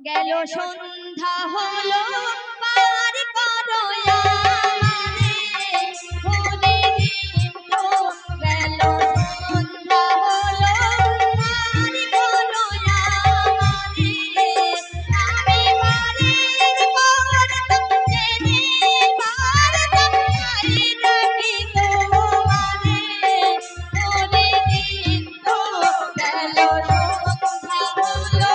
গেল সন্ধ্যা হলো পার করো আমারে হোলি দিন তো গেল সন্ধ্যা হলো পার করো আমারে আমি বাড়ির করতাম জেনে বারতাম তাই ডাকি তোমারে হোলি দিন তো গেল সন্ধ্যা হলো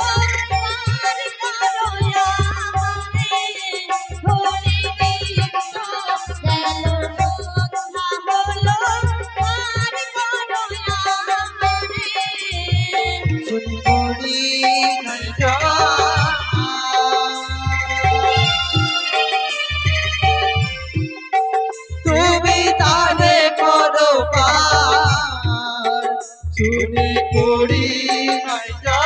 তুমি তারে করো চুরি করি নাই যা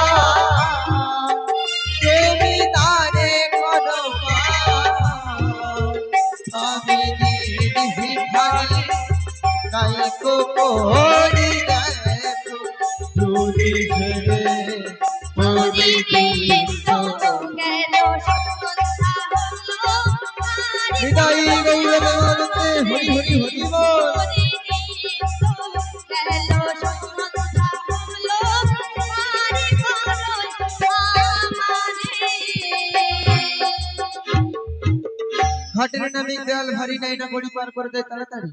তুমি তারে করো আমি ভিখারি নাই করি দেখো চুরি ছেড়ে চুরি বিদায় গৌরবতে হরি হরি হরি বল ঘাটের নামে দেয়াল ভারী নাই না গড়ি পার করে দেয় তাড়াতাড়ি।